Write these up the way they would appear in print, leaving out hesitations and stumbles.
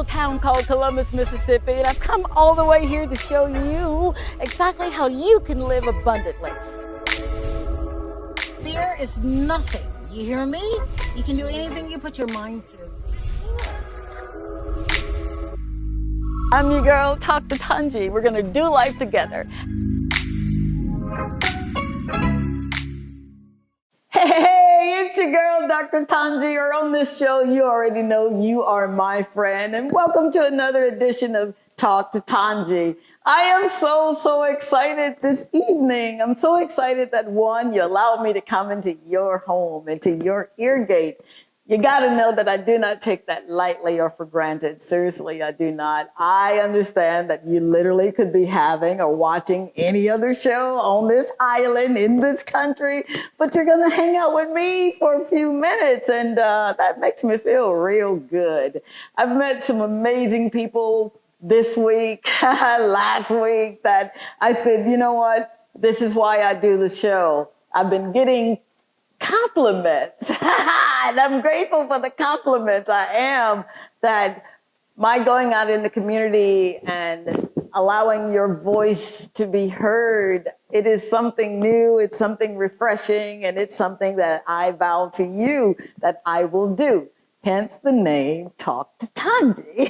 little town called Columbus, Mississippi, and I've come all the way here to show you exactly how you can live abundantly. Fear is nothing, you hear me? You can do anything you put your mind to. I'm your girl, Talk to Tongie. We're gonna do life together. Hey, it's your girl, Dr. Tongie, or on this show, you already know you are my friend, and welcome to another edition of Talk to Tongie. I am so excited this evening. I'm so excited that one, you allowed me to come into your home, into your ear gate. You gotta know that I do not take that lightly or for granted. Seriously, I do not. I understand that you literally could be having or watching any other show on this island, in this country, but you're gonna hang out with me for a few minutes, and that makes me feel real good. I've met some amazing people this week, last week, that I said, you know what? This is why I do the show. I've been getting compliments. And I'm grateful for the compliments. I am, that my going out in the community and allowing your voice to be heard, it is something new, it's something refreshing, and it's something that I vow to you that I will do. Hence the name Talk to Tongie.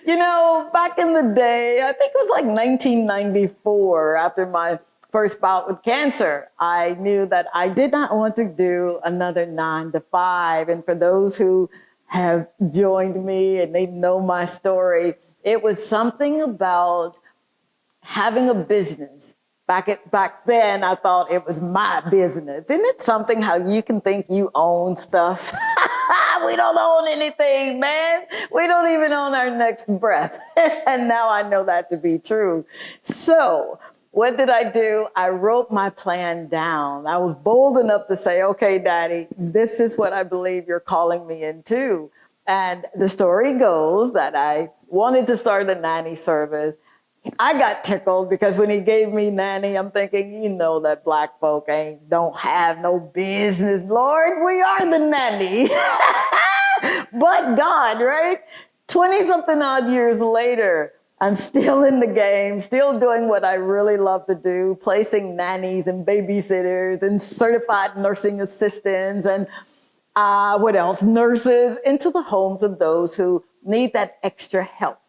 You know, back in the day, I think it was like 1994, after my first bout with cancer, I knew that I did not want to do another 9 to 5. And for those who have joined me and they know my story, it was something about having a business. Back then, I thought it was my business. Isn't it something how you can think you own stuff? We don't own anything, man. We don't even own our next breath. And now I know that to be true. So what did I do? I wrote my plan down. I was bold enough to say, okay, Daddy, this is what I believe you're calling me into. And the story goes that I wanted to start a nanny service. I got tickled because when he gave me nanny, I'm thinking, you know that black folk don't have no business. Lord, we are the nanny. But God, right? 20-something odd years later, I'm still in the game, still doing what I really love to do, placing nannies and babysitters and certified nursing assistants and what else? Nurses into the homes of those who need that extra help.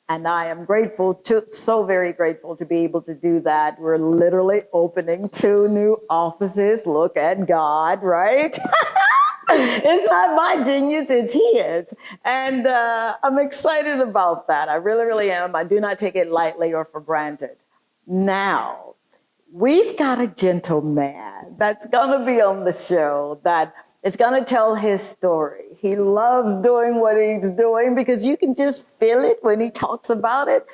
And I am grateful, so very grateful to be able to do that. We're literally opening 2 new offices. Look at God, right? It's not my genius, it's his. And I'm excited about that. I really am. I do not take it lightly or for granted. Now, we've got a gentleman that's going to be on the show that is going to tell his story. He loves doing what he's doing because you can just feel it when he talks about it.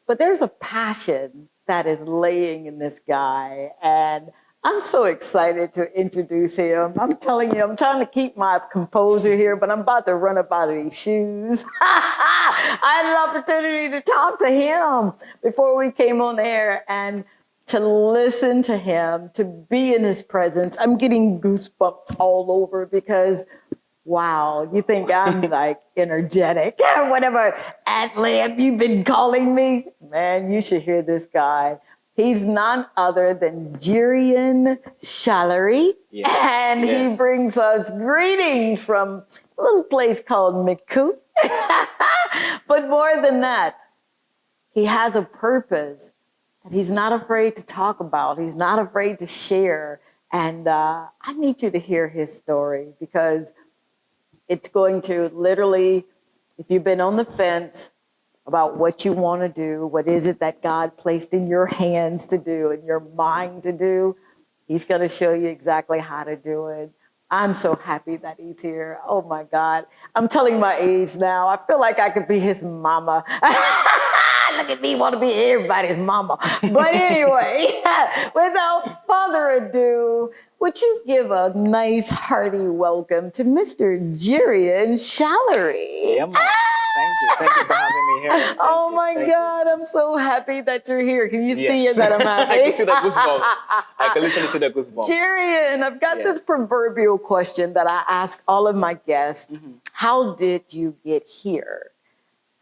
But there's a passion that is laying in this guy. And I'm so excited to introduce him. I'm telling you, I'm trying to keep my composure here, but I'm about to run up out of these shoes. I had an opportunity to talk to him before we came on air, and to listen to him, to be in his presence. I'm getting goosebumps all over because, wow, you think I'm like energetic, whatever ad-lib you've been calling me. Man, you should hear this guy. He's none other than Gerian Charlery, and he brings us greetings from a little place called Miku. But more than that, he has a purpose that he's not afraid to talk about. He's not afraid to share. And I need you to hear his story because it's going to literally, if you've been on the fence about what you want to do, what is it that God placed in your hands to do, in your mind to do, he's going to show you exactly how to do it. I'm so happy that he's here. Oh my God. I'm telling my age now. I feel like I could be his mama. Look at me, want to be everybody's mama. But anyway, without further ado, would you give a nice hearty welcome to Mr. Gerian Charlery? Yeah, Thank you for having me here. Oh my God, I'm so happy that you're here. Can you see it that I'm happy? I can see the goosebumps. I can literally see the goosebumps. Gerian, I've got this proverbial question that I ask all of my guests. How did you get here?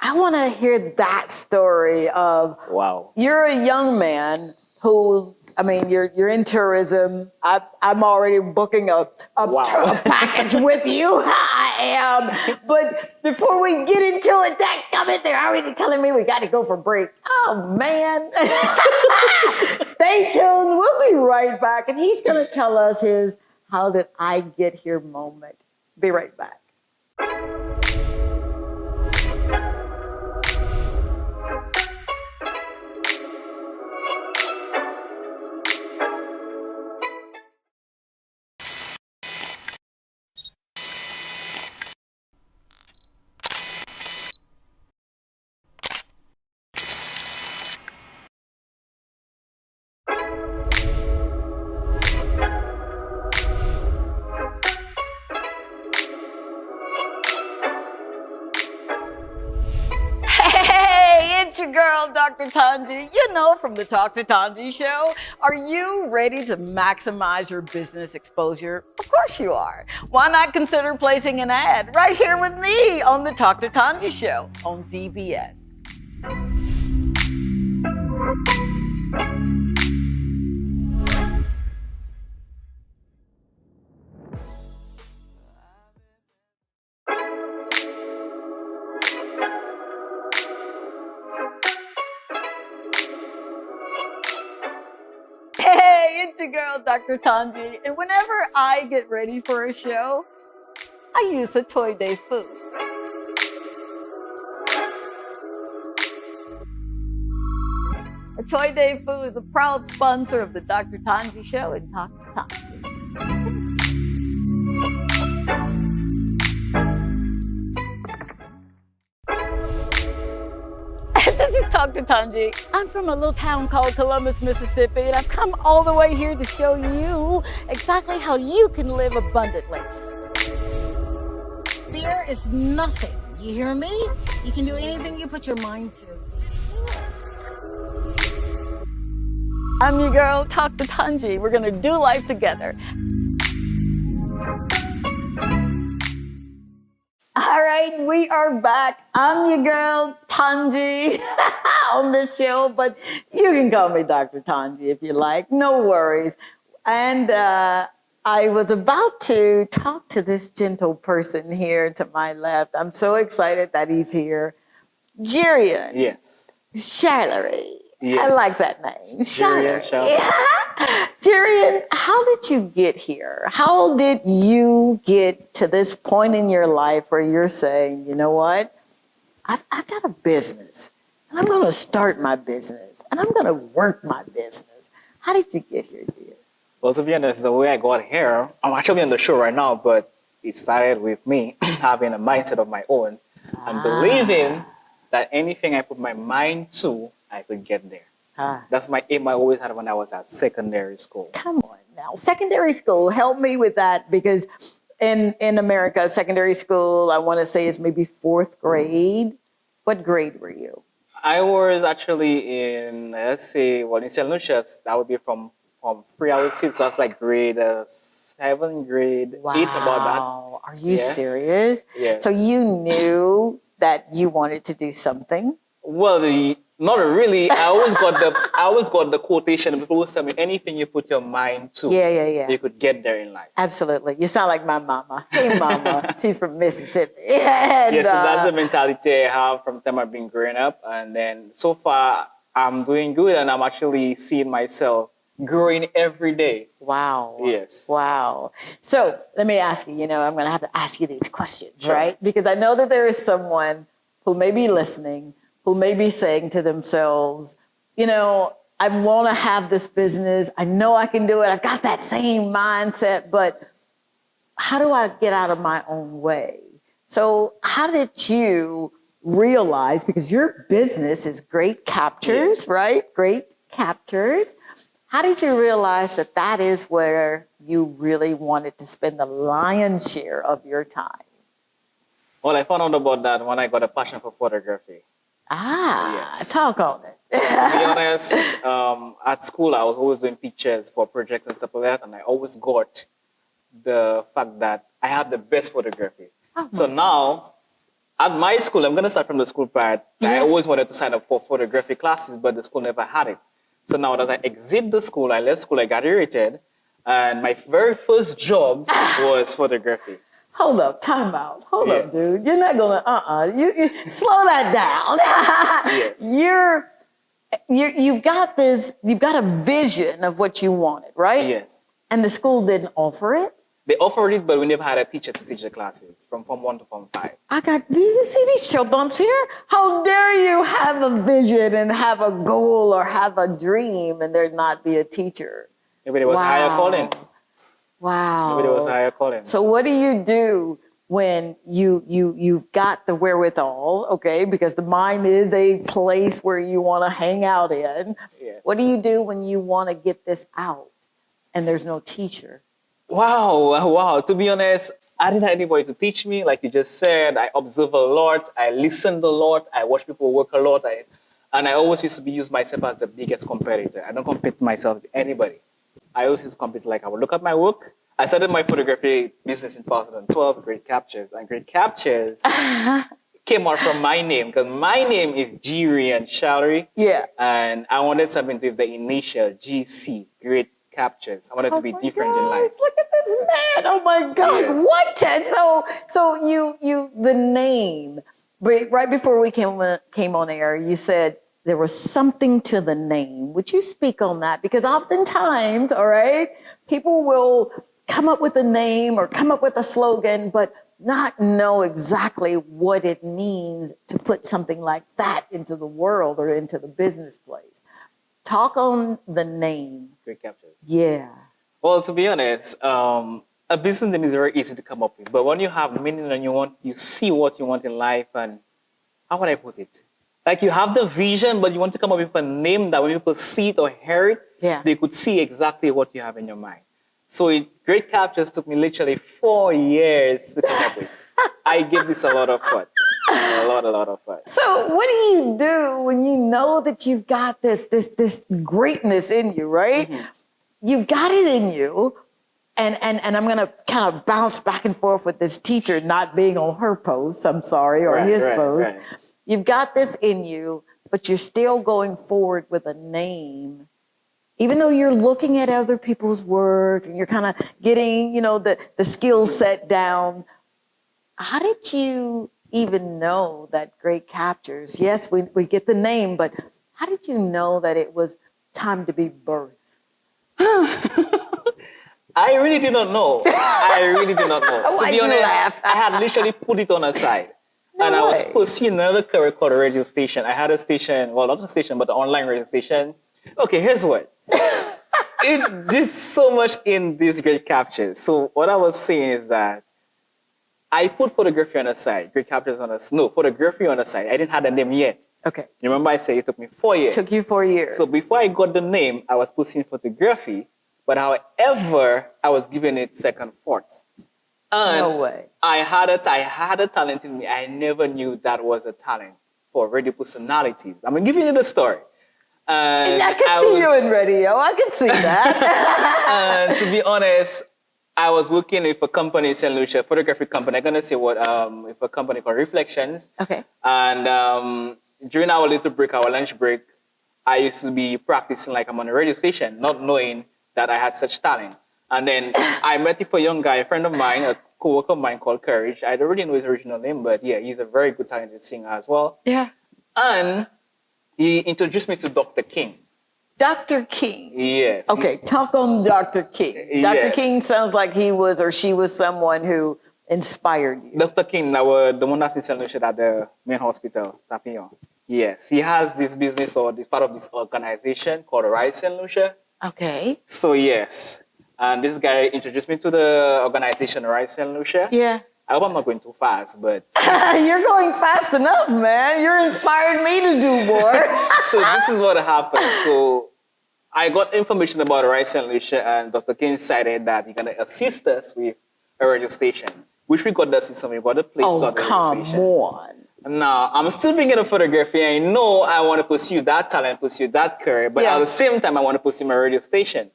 I want to hear that story of, wow, you're a young man who, I mean, you're in tourism. I'm already booking a package with you. I am. But before we get into it, that comment, they're already telling me we got to go for break. Oh, man. Stay tuned. We'll be right back. And he's going to tell us his how did I get here moment. Be right back. It's your girl, Dr. Tongie, you know, from the Talk to Tongie show. Are you ready to maximize your business exposure? Of course you are. Why not consider placing an ad right here with me on the Talk to Tongie show on DBS? Hey, it's your girl, Dr. Tongie, and whenever I get ready for a show, I use a Toy Day food. A Toy Day food is a proud sponsor of the Dr. Tongie show and Talk to Tongie. This is Talk to Tongie. I'm from a little town called Columbus, Mississippi, and I've come all the way here to show you exactly how you can live abundantly. Fear is nothing. You hear me? You can do anything you put your mind to. I'm your girl, Talk to Tongie. We're gonna do life together. All right, we are back. I'm your girl, Tongie, on this show, but you can call me Dr. Tongie if you like, no worries. And I was about to talk to this gentle person here to my left. I'm so excited that he's here. Gerian Charlery. Yes. I like that name. Gerian Charlery. Yeah. Gerian, how did you get here? How did you get to this point in your life where you're saying, you know what? I've got a business, and I'm going to start my business, and I'm going to work my business. How did you get here, dear? Well, to be honest, the way I got here, I'm actually on the show right now, but it started with me having a mindset of my own and believing that anything I put my mind to, I could get there. That's my aim I always had when I was at secondary school. Come on now. Secondary school, help me with that, because in America, secondary school, I want to say is maybe 4th grade. What grade were you? I was actually in, let's say, well, in St. Lucia's, that would be from 3 hours 6, so that's like grade 7, grade 8, about that. Wow. Are you serious? Yeah. So you knew that you wanted to do something? Well, not really. I always got the quotation. People always tell me anything you put your mind to, you could get there in life. Absolutely. You sound like my mama. Hey, mama. She's from Mississippi. And, yes, so that's the mentality I have from the time I've been growing up. And then so far, I'm doing good, and I'm actually seeing myself growing every day. Wow. Yes. Wow. So let me ask you, I'm going to have to ask you these questions, right? Because I know that there is someone who may be listening, who may be saying to themselves, I want to have this business. I know I can do it. I've got that same mindset, but how do I get out of my own way? So how did you realize, because your business is great captures, right? Great captures. How did you realize that that is where you really wanted to spend the lion's share of your time? Well, I found out about that when I got a passion for photography. Yes. Talk on it. To be honest, at school I was always doing pictures for projects and stuff like that, and I always got the fact that I have the best photography. Oh So my now, at my school, I'm gonna start from the school part. I always wanted to sign up for photography classes, but the school never had it. So now that I exit the school, I left school, I got irritated, and my very first job was photography. Hold up, time out. Hold Yes. up, dude. You're not gonna you slow that down. Yes. You've got this, you've got a vision of what you wanted, right? Yes. And the school didn't offer it. They offered it, but we never had a teacher to teach the classes from Form 1 to Form 5. Do you see these show bumps here? How dare you have a vision and have a goal or have a dream and there not be a teacher? Maybe there was higher calling. Wow. Maybe there was higher calling. So what do you do when you've got the wherewithal, okay? Because the mind is a place where you want to hang out in. Yes. What do you do when you want to get this out and there's no teacher? Wow. To be honest, I didn't have anybody to teach me. Like you just said, I observe a lot. I listen a lot. I watch people work a lot. And I always used to use myself as the biggest competitor. I don't compete myself with anybody. I always used to compete. Like I would look at my work. I started my photography business in 2012, Great Captures. And Great Captures came out from my name because my name is Gerian Charlery. Yeah. And I wanted something with the initial GC, Great Captures. I wanted to be different in life. Look at this man. Oh my God. Yes. What, Ted? So you the name, right before we came on air, you said there was something to the name. Would you speak on that? Because oftentimes, all right, people will come up with a name or come up with a slogan, but not know exactly what it means to put something like that into the world or into the business place. Talk on the name. Great Captures. Yeah. Well, to be honest, a business name is very easy to come up with. But when you have meaning and you see what you want in life, and how would I put it? Like you have the vision, but you want to come up with a name that when people see it or hear it, they could see exactly what you have in your mind. So Great Captures took me literally 4 years to come up with. I give this a lot of thought. A lot of fun. So what do you do when you know that you've got this greatness in you, right? Mm-hmm. You've got it in you, and I'm going to kind of bounce back and forth with this teacher not being on her post, I'm sorry, or his post. Right. You've got this in you, but you're still going forward with a name. Even though you're looking at other people's work and you're kind of getting, the skill set down, how did you even know that Great Captures? Yes, we get the name, but how did you know that it was time to be birthed? I really did not know. To be honest, I had literally put it on a side. I was pursuing another career called a radio station. I had a station, well, not a station, but an online radio station. Okay, here's what. There's so much in these Great Captures. So what I was saying is that I put photography on the side, Great Captures on the side. No, photography on the side. I didn't have the name yet. Okay. You remember I said it took me 4 years. Took you 4 years. So before I got the name, I was pursuing photography, but however, I was giving it second thoughts. And no way. I had a talent in me. I never knew that was a talent for radio personalities. I'm giving you the story. And I can see you in radio. I can see that. And to be honest, I was working with a company in St. Lucia, a photography company. I'm gonna say what with a company called Reflections. Okay. And during our little break, our lunch break, I used to be practicing like I'm on a radio station, not knowing that I had such talent. And then I met with a young guy, a friend of mine, a co-worker of mine called Courage. I don't really know his original name, but yeah, he's a very good talented singer as well. Yeah. And he introduced me to Dr. King. Dr. King. Yes. Okay, talk on Dr. King. Yes. Dr. King sounds like he was or she was someone who inspired you. Dr. King, the one that's in St. Lucia at the main hospital, Papillon. Yes, he has this business or part of this organization called Rise St. Lucia. Okay. So yes, and this guy introduced me to the organization Rise St. Lucia. Yeah. I hope I'm not going too fast, but... You're going fast enough, man. You're inspired me to do more. So this is what happened. So I got information about Rise St. Lucia, and Dr. King decided that he's going to assist us with a radio station. which we got the system, we got the place Oh, to the radio come station. on. Now, I'm still thinking of photography. I know I want to pursue that talent, pursue that career, but at the same time, I want to pursue my radio station.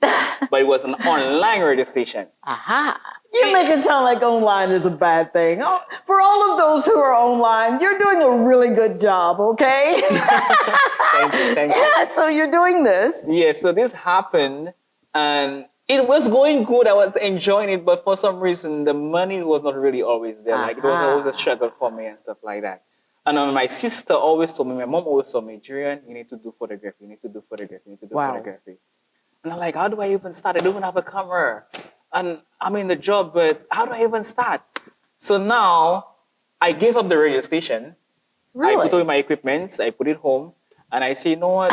But it was an online radio station. Aha. You make it sound like online is a bad thing. Oh, for all of those who are online, you're doing a really good job, okay? Thank you. Yeah, so you're doing this. Yeah, so this happened, and it was going good. I was enjoying it, but for some reason, the money was not really always there. Like, it was always a struggle for me and stuff like that. And my sister always told me, my mom always told me, Gerian, you need to do photography. You need to do photography. You need to do photography. And I'm like, how do I even start? I don't even have a camera. And I'm in the job, but how do I even start? So now I gave up the radio station. Really? I put away my equipment. I put it home. And I say, you know what?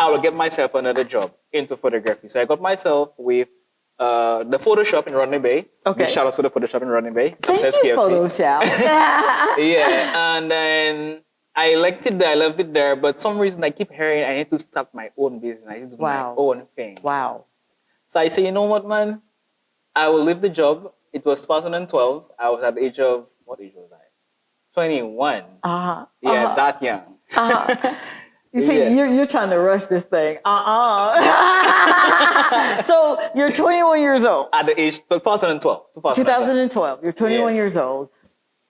I will get myself another job into photography. So I got myself with the Photoshop in Rodney Bay. Okay. Shout out to the Photoshop in Rodney Bay. Thank you, Photoshop. Yeah, and then I liked it there, I loved it there, but some reason I keep hearing I need to start my own business. I need to do my own thing. Wow. So I say, you know what, man? I will leave the job. It was 2012. I was at the age of, what age was I? 21. Yeah, that young. You see, you're trying to rush this thing. So you're 21 years old. At the age 2012. 2012. You're 21 years old,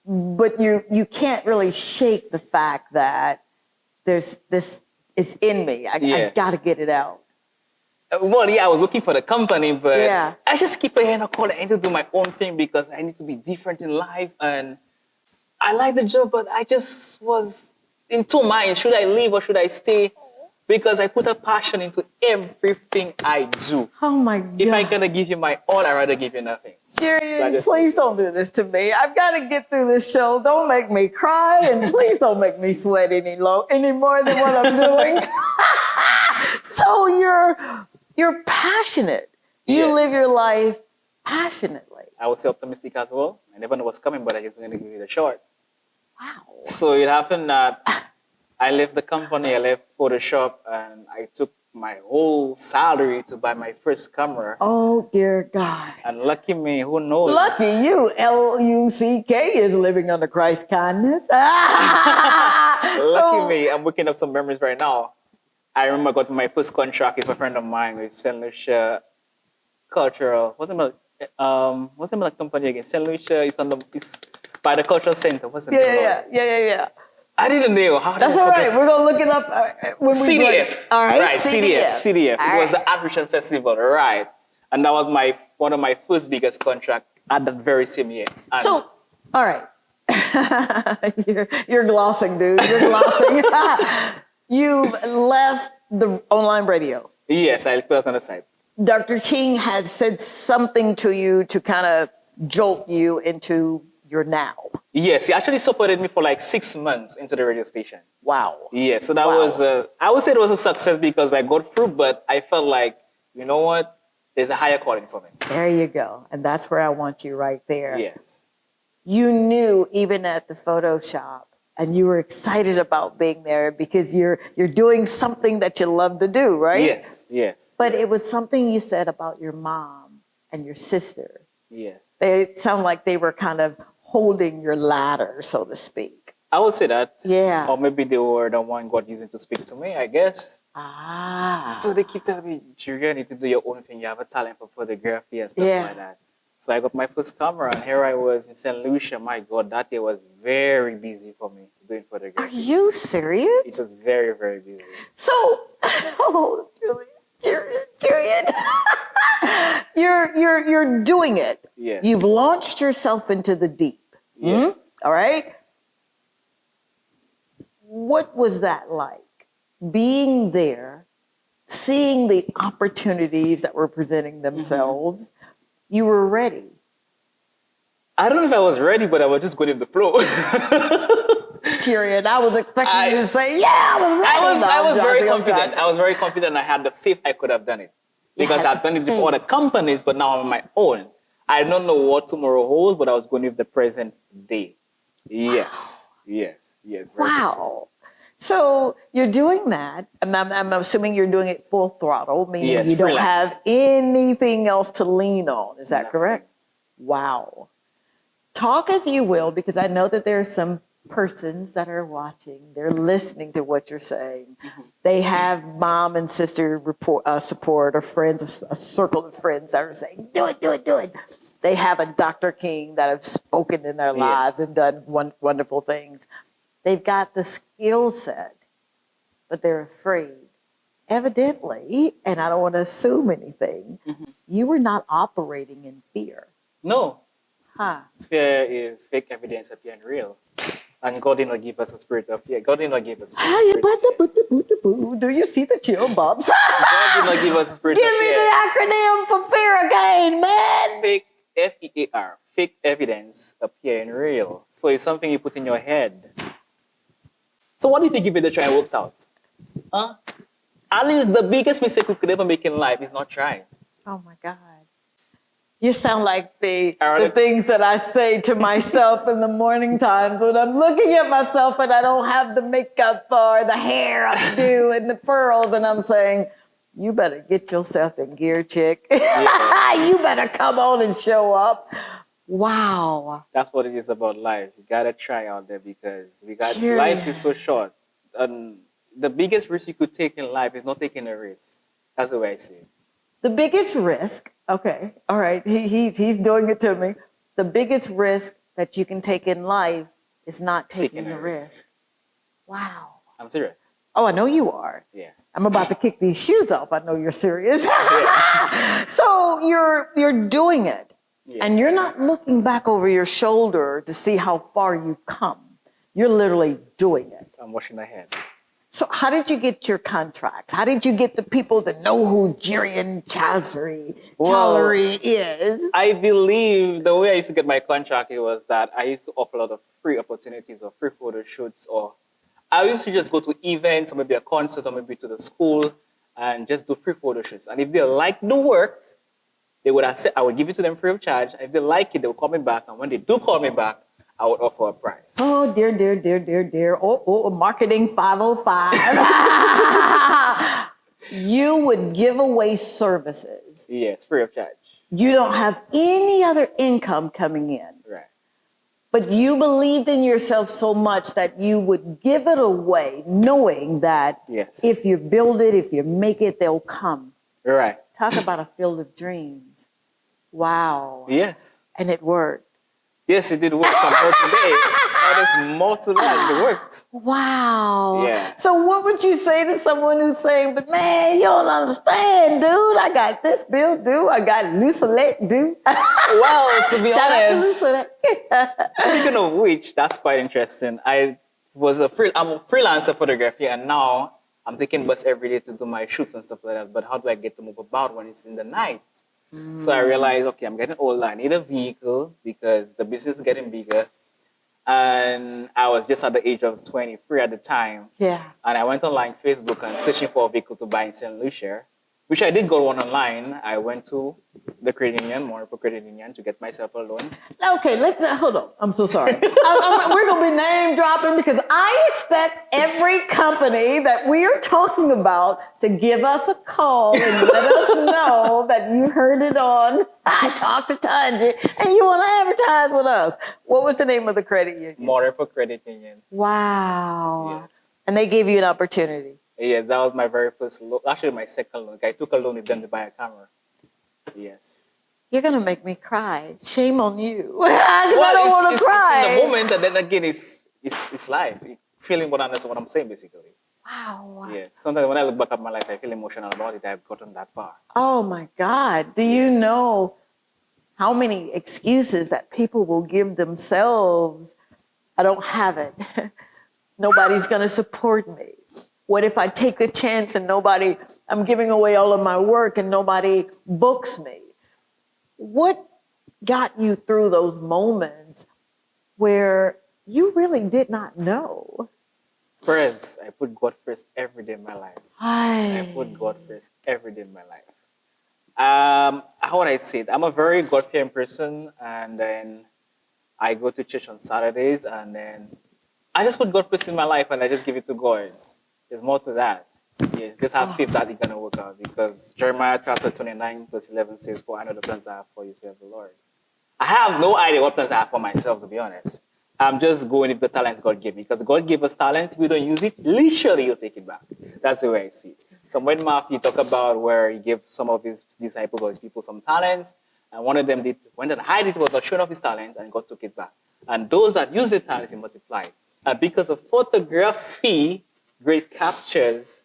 but you can't really shake the fact that this is in me. I got to get it out. Well, yeah, I was working for the company, but Yeah. I just keep hearing a call. I need to do my own thing because I need to be different in life, and I like the job, but I just was in two minds. Should I leave or should I stay? Because I put a passion into everything I do. Oh my God. If I'm gonna give you my all, I'd rather give you nothing. Gerian, please don't do this to me. I've got to get through this show. Don't make me cry, and please don't make me sweat any more than what I'm doing. So you're passionate. You live your life passionately. I was optimistic as well. I never know what's coming, but I just gonna give you the short. Wow. So it happened that I left the company, I left Photoshop, and I took my whole salary to buy my first camera. Oh, dear God. And lucky me, who knows? Lucky you, Luck is living under Christ's kindness. Lucky me, I'm waking up some memories right now. I remember I got my first contract with a friend of mine with St. Lucia Cultural. What's the name of the company again? St. Lucia is by the Cultural Center. What's the name of it? Yeah. I didn't know. That's all right. We're going to look it up when we CDF. All right, Right, CDF. All It was the Art Festival, right. And that was one of my first biggest contracts at that very same year. And so, all right. You're glossing, dude. You're glossing. You've left the online radio. yes, I put it on the side. Dr. King has said something to you to kind of jolt you into your now. Yes, he actually supported me for like 6 months into the radio station. Wow. Yeah, so that was, I would say it was a success because I got through, but I felt like, you know what? There's a higher calling for me. There you go. And that's where I want you right there. Yes. You knew even at the Photoshop, and you were excited about being there because you're doing something that you love to do, right? Yes. But it was something you said about your mom and your sister. Yes. They sound like they were kind of holding your ladder, so to speak. I would say that. Yeah. Or maybe they were the one God using to speak to me, I guess. So they keep telling me, you need to do your own thing. You have a talent for photography and stuff like that. So I got my first camera, and here I was in St. Lucia. My God, that day was very busy for me doing photography. Are you serious? It was very, very busy. So, oh, Gerian, you're doing it. Yes. You've launched yourself into the deep. Yes. All right. What was that like? Being there, seeing the opportunities that were presenting themselves. You were ready. I don't know if I was ready, but I was just going with the flow. Gerian, I was expecting you to say, yeah, I was ready. I was very confident. I was very confident. I had the faith I could have done it. Because I've done it before other companies, but now I'm on my own. I don't know what tomorrow holds, but I was going with the present day. Yes. Wow. So you're doing that, and I'm assuming you're doing it full throttle, meaning you don't have anything else to lean on. Is that correct? Wow. talk if you will, because I know that there are some persons that are watching. They're listening to what you're saying. They have mom and sister support or friends, a circle of friends that are saying, do it, do it, do it. They have a Dr. King that have spoken in their lives and done wonderful things. They've got the skill set, but they're afraid. Evidently, and I don't want to assume anything, you were not operating in fear. No. Huh. Fear is fake evidence appearing real. And God did not give us a spirit of fear. God did not give us a spirit of fear. Do you see the chill bumps? God did not give us a spirit of Give me fear. the acronym for fear again, man. Fake, F-E-A-R, fake evidence appearing real. So it's something you put in your head. So what if you give it a try and worked out? Huh? At least the biggest mistake we could ever make in life is not trying. Oh my God. You sound like the Alright. things that I say to myself in the morning times when I'm looking at myself and I don't have the makeup or the hair updo and the pearls, and I'm saying, you better get yourself in gear, chick. Yeah. You better come on and show up. Wow. That's what it is about life. You gotta try out there because Sure. life is so short. And the biggest risk you could take in life is not taking a risk. That's the way I see it. The biggest risk, okay, all right, he's doing it to me. The biggest risk that you can take in life is not taking the risk. Wow. I'm serious. Oh, I know you are. Yeah. I'm about to kick these shoes off. I know you're serious. Yeah. So you're doing it, Yeah. and you're not looking back over your shoulder to see how far you've come. You're literally doing it. I'm washing my head. So how did you get your contracts? How did you get the people to know who Gerian Charlery is? I believe the way I used to get my contract it was that I used to offer a lot of free opportunities or free photo shoots, or I used to just go to events or maybe a concert or maybe to the school and just do free photo shoots. And if they liked the work, they would have said I would give it to them free of charge. If they like it, they would call me back. And when they do call me back, I would offer a price. Oh, dear, dear, dear, dear, dear. Oh, marketing 505. You would give away services. Yes, free of charge. You don't have any other income coming in. Right. But you believed in yourself so much that you would give it away, knowing that Yes. if you build it, if you make it, they'll come. Right. Talk about a field of dreams. Wow. Yes. And it worked. Yes, it did work compared to today. There's more to that. It worked. Wow. Yeah. So what would you say to someone who's saying, but man, you don't understand, dude. I got this bill due. I got Lucilette due. Well, to be Shout out to honest, Lucilette. speaking of which, that's quite interesting. I'm a freelancer photographer, and now I'm taking bus every day to do my shoots and stuff like that. But how do I get to move about when it's in the night? So I realized, okay, I'm getting older. I need a vehicle because the business is getting bigger. And I was just at the age of 23 at the time. Yeah. And I went online Facebook and searching for a vehicle to buy in St. Lucia, which I did go one online. I went to the credit union, Monaco Credit Union, to get myself a loan. Okay, let's hold on. I'm so sorry. We're going to be name dropping because I expect every company that we are talking about to give us a call and let us know that you heard it on I Talked to Tongie and you want to advertise with us. What was the name of the credit union? Monaco Credit Union. Wow. Yes. And they gave you an opportunity. Yes, that was my very first loan. Actually, my second loan. I took a loan with them to buy a camera. Yes. You're going to make me cry. Shame on you. Because I don't want to cry. It's in the moment, and then again, it's life. Feeling what I'm saying, basically. Wow. Yes. Sometimes when I look back at my life, I feel emotional about it. I've gotten that far. Oh my God. Do you know how many excuses that people will give themselves? I don't have it. Nobody's going to support me. What if I take a chance and I'm giving away all of my work and nobody books me? What got you through those moments where you really did not know? First, I put God first every day in my life. I put God first every day in my life. How would I say it? I'm a very God-fearing person, and then I go to church on Saturdays, and then I just put God first in my life, and I just give it to God. There's more to that. Yes, just have faith that it's going to work out, because Jeremiah chapter 29, verse 11 says, "For I know the plans I have for you," says the Lord. I have no idea what plans I have for myself, to be honest. I'm just going with the talents God gave me. Because God gave us talents. If we don't use it, literally He'll take it back. That's the way I see it. So when Matthew talk about where He gave some of His disciples or His people some talents, and one of them did, when that hide it was not showing off his talents, and God took it back. And those that use the talents, He multiplied. And because of photography, great captures,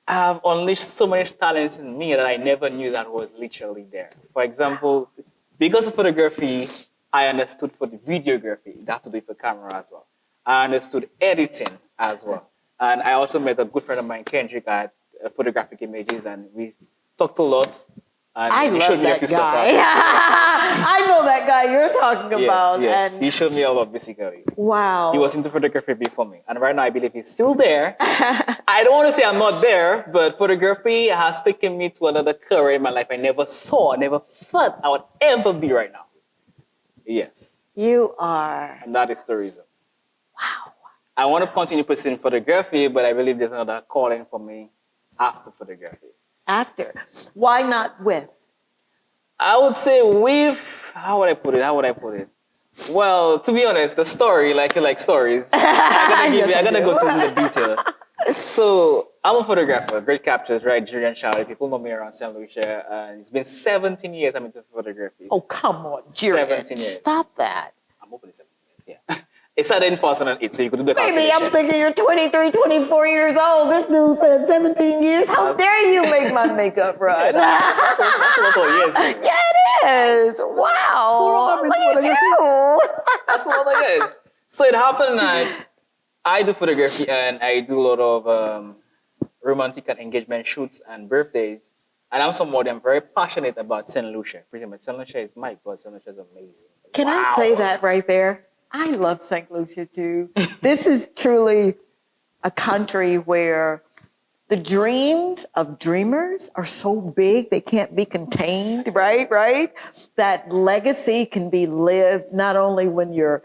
I have unleashed so many talents in me that I never knew that was literally there. For example, because of photography, I understood for the videography. That's to do with the camera as well. I understood editing as well. And I also met a good friend of mine, Kendrick, at Photographic Images, and we talked a lot. And I love that guy. I know that guy you're talking about. Yes. And he showed me a lot, basically. wow. He was into photography before me. And right now, I believe he's still there. I don't want to say I'm not there, but photography has taken me to another career in my life I never saw, I never thought I would ever be right now. Yes. You are. And that is the reason. Wow. I want to continue pursuing photography, but I believe there's another calling for me after photography. After. Why not with? I would say with, how would I put it? Well, to be honest, the story, like you like stories, I'm gonna go to the detail. So I'm a photographer, great captures, right? Gerian Charlery. People know me around St. Lucia. It's been 17 years I'm into photography. Oh, come on, Gerian. 17 years. Stop that. I'm open to 17 years, yeah. It started in 2008, so you could do the Baby, calculation. I'm thinking you're 23, 24 years old. This dude said 17 years. How dare you make my makeup run? That's a lot of years. Yeah, it is. Wow. Look at you. That's a lot of years. So it happened that I do photography and I do a lot of romantic and engagement shoots and birthdays. And I'm somebody, I'm very passionate about St. Lucia. Pretty much, St. Lucia is my God. St. Lucia is amazing. Can I say that right there? I love St. Lucia too. This is truly a country where the dreams of dreamers are so big they can't be contained, right? That legacy can be lived not only when you're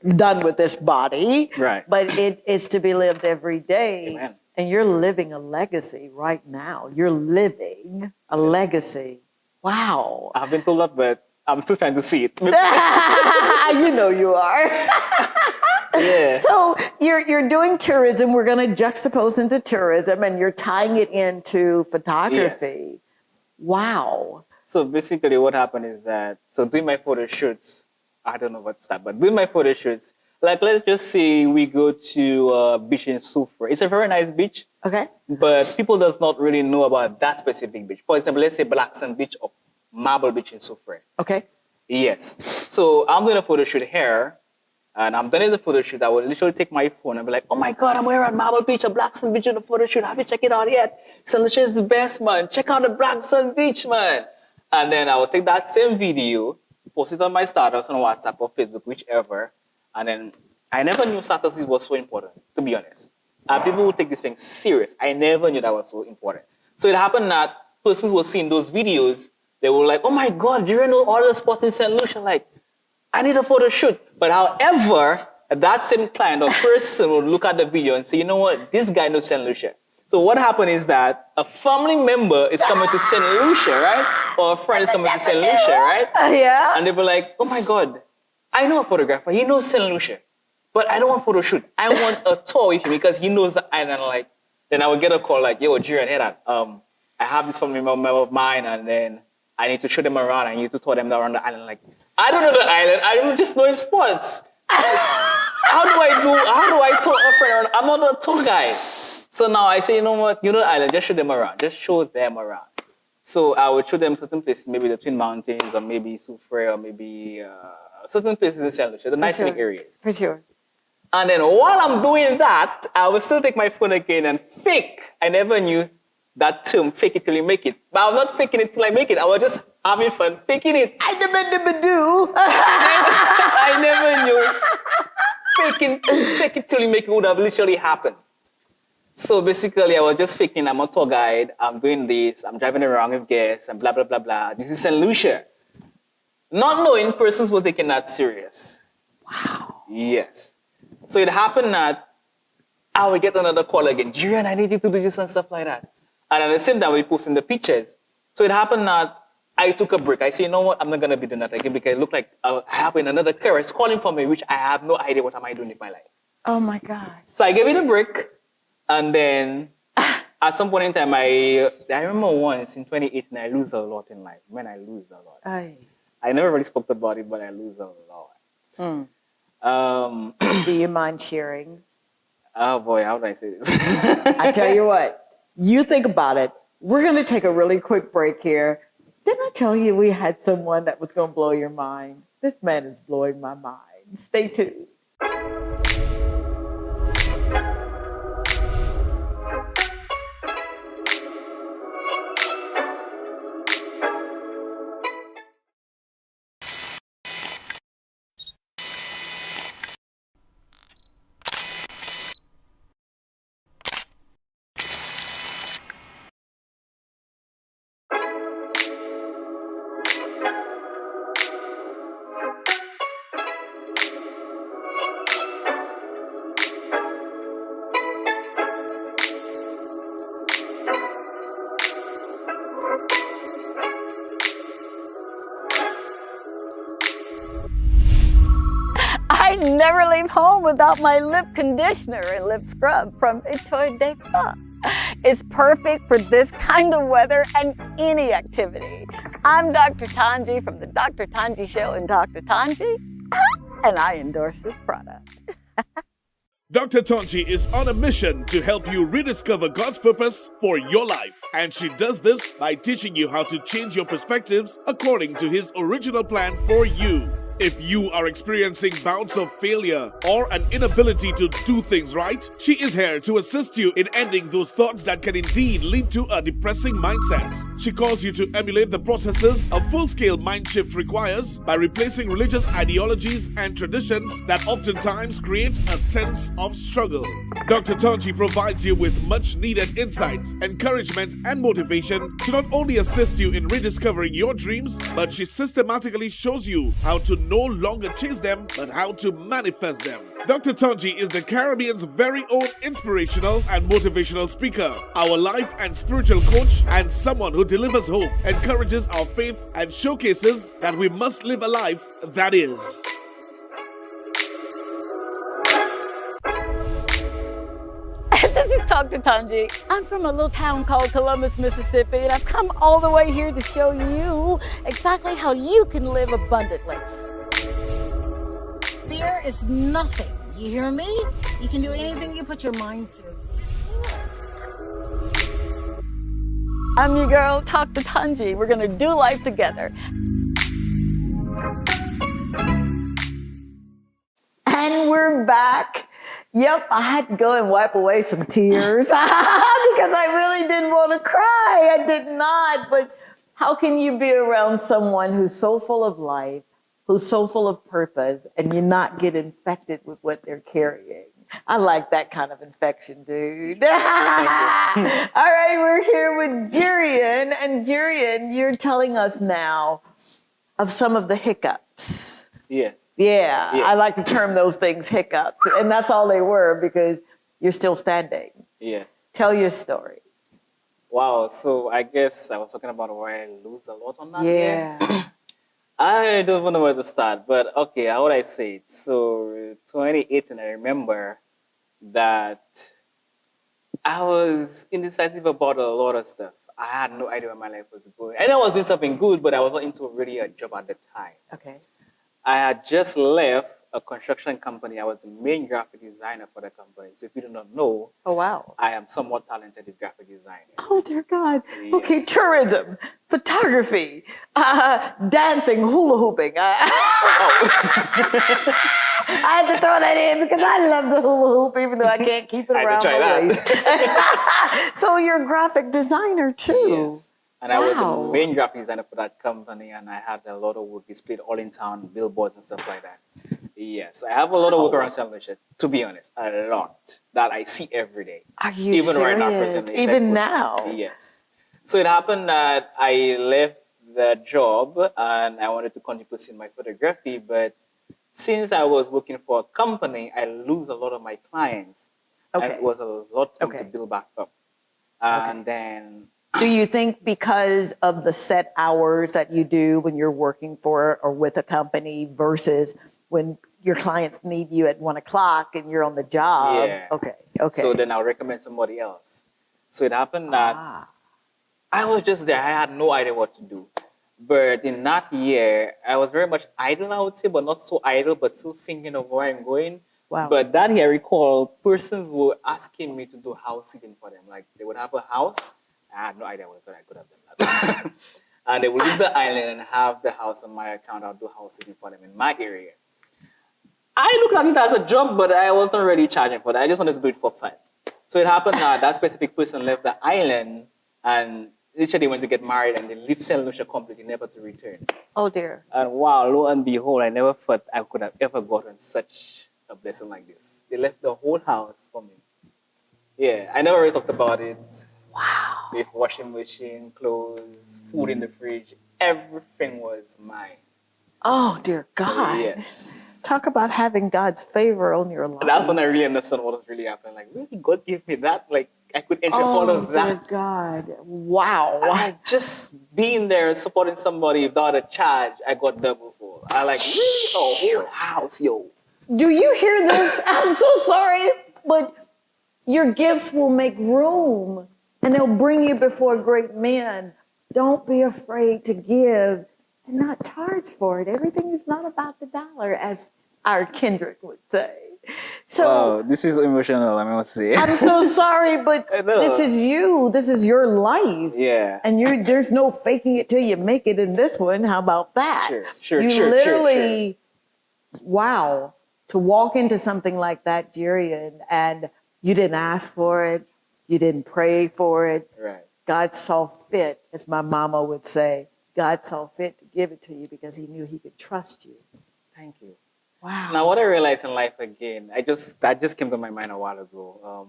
done with this body, right, but it is to be lived every day. Amen. And you're living a legacy right now. You're living a legacy. Wow. I've been told that, but I'm still trying to see it. You know you are. Yeah. So you're doing tourism. We're going to juxtapose into tourism, and you're tying it into photography. Yes. Wow. So basically what happened is that, so doing my photo shoots, I don't know what to start, but doing my photo shoots, like let's just say we go to a beach in Soufrière. It's a very nice beach. Okay. But people does not really know about that specific beach. For example, let's say Black Sand Beach or Marble Beach in Soufrière. Okay. Yes. So I'm doing a photo shoot here, and I'm done with the photo shoot. I will literally take my phone and be like, oh my God, I'm here at Marble Beach or Black Sand Beach in a photo shoot. Have you checked it out yet? St. Lucia is the best, man. Check out the Black Sand Beach, man. And then I will take that same video, post it on my status on WhatsApp or Facebook, whichever. And then I never knew statuses was so important, to be honest. And people would take this thing serious. I never knew that was so important. So it happened that persons were seeing those videos. They were like, oh my God, do you know all the spots in St. Lucia? Like, I need a photo shoot. But however, that same client or person would look at the video and say, you know what, this guy knows St. Lucia. So what happened is that a family member is coming to St. Lucia, right? Or a friend is coming to St. Lucia, right? Yeah. And they were like, oh my God, I know a photographer. He knows St. Lucia. But I don't want a photo shoot. I want a tour with him because he knows the island. Like, then I would get a call like, yo, Gerian, hey, that, I have this family member of mine, and then I need to show them around. I need to tour them around the island. Like, I don't know the island. I'm just knowing spots. How do I tour a friend around? I'm not a tour guide. So now I say, you know what? You know the island. Just show them around. Just show them around. So I would show them certain places, maybe the Twin Mountains, or maybe Soufrière, or maybe certain places in St. Lucia, the nice areas. For sure. And then while I'm doing that, I would still take my phone again and fake. I never knew that term, fake it till you make it. But I was not faking it till I make it. I was just having fun faking it. I never knew fake it till you make it would have literally happened. So basically, I was just faking. I'm a tour guide. I'm doing this. I'm driving around with guests and blah, blah, blah, blah. This is St. Lucia. Not knowing persons were taking that serious. Wow. Yes. So it happened that I would get another call again. Gerian, I need you to do this and stuff like that. And at the same time, we posting the pictures. So it happened that I took a break. I said, you know what? I'm not going to be doing that again because it looked like I have another career is calling for me, which I have no idea what am I doing with my life. Oh my God. So I gave it a break. And then at some point in time, I remember once in 2018, I lose a lot in life. When I lose a lot. Aye. I never really spoke about it, but I lose a lot. Do you mind sharing? Oh boy, how do I say this? I tell you what, you think about it. We're going to take a really quick break here. Didn't I tell you we had someone that was going to blow your mind? This man is blowing my mind. Stay tuned. I never leave home without my lip conditioner and lip scrub from T2T. It's perfect for this kind of weather and any activity. I'm Dr. Tongie from the Dr. Tongie Show and Dr. Tongie, and I endorse this product. Dr. Tongie is on a mission to help you rediscover God's purpose for your life. And she does this by teaching you how to change your perspectives according to His original plan for you. If you are experiencing bouts of failure or an inability to do things right, she is here to assist you in ending those thoughts that can indeed lead to a depressing mindset. She calls you to emulate the processes a full-scale mind shift requires by replacing religious ideologies and traditions that oftentimes create a sense of struggle. Dr. Tongie provides you with much needed insight, encouragement, and motivation to not only assist you in rediscovering your dreams, but she systematically shows you how to no longer chase them, but how to manifest them. Dr. Tongie is the Caribbean's very own inspirational and motivational speaker, our life and spiritual coach, and someone who delivers hope, encourages our faith, and showcases that we must live a life that is. This is Dr. Tongie. I'm from a little town called Columbus, Mississippi, and I've come all the way here to show you exactly how you can live abundantly. Fear is nothing. You hear me? You can do anything you put your mind to. I'm your girl, Dr. Tongie. We're going to do life together. And we're back. Yep, I had to go and wipe away some tears because I really didn't want to cry. I did not. But how can you be around someone who's so full of life, who's so full of purpose, and you not get infected with what they're carrying? I like that kind of infection, dude. All right, we're here with Gerian. And Gerian, you're telling us now of some of the hiccups. Yes. Yeah, I like to term those things hiccups. And that's all they were because you're still standing. Yeah. Tell your story. Wow. So I guess I was talking about where I lose a lot on that. Yeah. I don't even know where to start, but okay, how would I say it? So 2018, I remember that I was indecisive about a lot of stuff. I had no idea where my life was going. I know I was doing something good, but I was not into really a job at the time. Okay. I had just left a construction company. I was the main graphic designer for the company. So if you do not know, Oh, wow. I am somewhat talented in graphic design. Oh, dear God. Yes. Okay, tourism, photography, dancing, hula hooping. I had to throw that in because I love the hula hoop, even though I can't keep it I had to around try my that. waist. So you're a graphic designer, too. Yes. And I was Wow. the main graphic designer for that company, and I had a lot of work displayed all in town, billboards and stuff like that. Yes, I have a lot of work around television, to be honest, a lot that I see every day. Are you Even serious? right now, presently. Even now? Yes. So it happened that I left the job and I wanted to continue pursuing my photography, but since I was working for a company, I lose a lot of my clients. Okay. And it was a lot to Okay. build back up. And then Do you think because of the set hours that you do when you're working for or with a company versus when your clients need you at 1 o'clock and you're on the job? Yeah. Okay. So then I'll recommend somebody else. So it happened that I was just there. I had no idea what to do. But in that year, I was very much idle, I would say, but not so idle, but still thinking of where I'm going. Wow. But that year, I recall persons were asking me to do house sitting for them. Like they would have a house. I had no idea what I could have done that. And they would leave the island and have the house on my account. I'll do house sitting for them in my area. I looked at it as a job, but I wasn't really charging for that. I just wanted to do it for fun. So it happened that that specific person left the island and literally went to get married and they lived St. Lucia completely, never to return. Oh dear. And wow, lo and behold, I never thought I could have ever gotten such a blessing like this. They left the whole house for me. Yeah, I never really talked about it. Wow. With washing machine, clothes, food in the fridge, everything was mine. Oh dear God. Yes. Talk about having God's favor on your life. And that's when I really understood what was really happening. Like, really, God gave me that? Like, I could enjoy all of Dear that. God. Wow. I just being there, supporting somebody without a charge, I got double for. I like, really? A whole house, yo. Do you hear this? I'm so sorry, but your gifts will make room and they'll bring you before great men. Don't be afraid to give and not charge for it. Everything is not about the dollar, as our Kendrick would say. So this is emotional, I must say. I'm so sorry, but I know. this is you. This is your life. Yeah. And there's no faking it till you make it in this one. How about that? Sure, You literally, wow, to walk into something like that, Gerian, and you didn't ask for it. You didn't pray for it. Right. God saw fit, as my mama would say, God saw fit to give it to you because he knew he could trust you. Thank you. Wow. Now, what I realized in life again, that just came to my mind a while ago.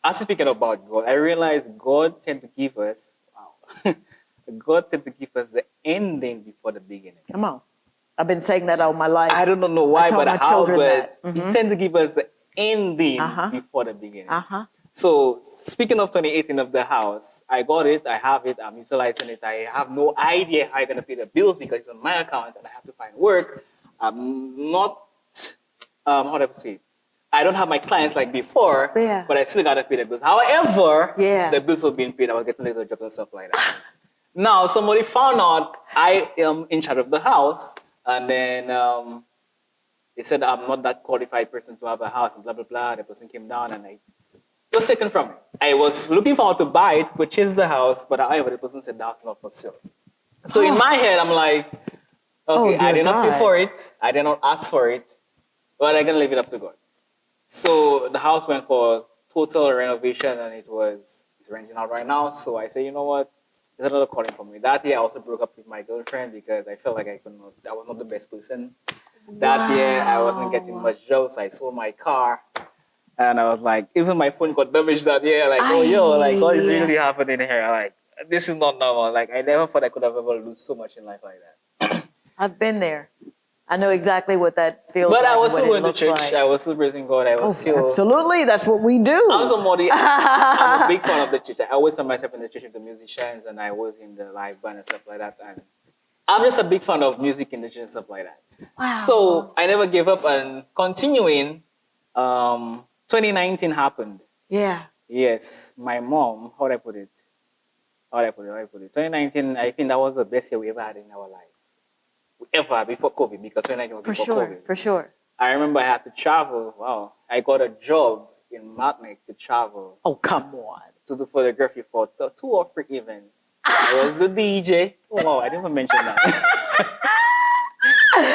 As speaking about God, I realized God tend to give us, God tend to give us the ending before the beginning. Come on. I've been saying that all my life. I don't know why, taught but my how, children but that. He tend to give us the ending before the beginning. So speaking of 2018 of the house, I got it, I have it, I'm utilizing it. I have no idea how I'm gonna pay the bills because it's on my account and I have to find work. I'm not, how do I say it? I don't have my clients like before, but I still gotta pay the bills. However, the bills were being paid. I was getting little jobs and stuff like that. Now somebody found out I am in charge of the house, and then they said I'm not that qualified person to have a house and blah blah blah. The person came down and it was taken from me. I was looking forward to buy it, purchase the house, but however the person said the house is not for sale. So in my head, I'm like, okay, I did not pay for it. I did not ask for it, but I'm gonna leave it up to God. So the house went for total renovation, and it's renting out right now. So I say, you know what? There's another calling for me. That year, I also broke up with my girlfriend because I felt like I was not the best person. That year, I wasn't getting much jobs. I sold my car. And I was like, even my phone got damaged that year. Like, oh, yo, like, what is really happening here? Like, this is not normal. Like, I never thought I could have ever lose so much in life like that. I've been there. I know exactly what that feels like. But I was still going to church. Like. I was still praising God. I was still... Absolutely. That's what we do. I'm somebody... I'm a big fan of the church. I always find myself in the church with the musicians, and I was in the live band and stuff like that. And I'm just a big fan of music in the church and stuff like that. Wow. So I never gave up, and continuing... 2019 happened. Yeah. Yes, my mom, how do I put it? 2019, I think that was the best year we ever had in our life. Ever, before COVID, because 2019 was before COVID. For sure. I remember I had to travel. Wow. I got a job in Martinique to travel. Oh, come on. To do photography for 2 or 3 events. I was the DJ. Oh, wow, I didn't even mention that.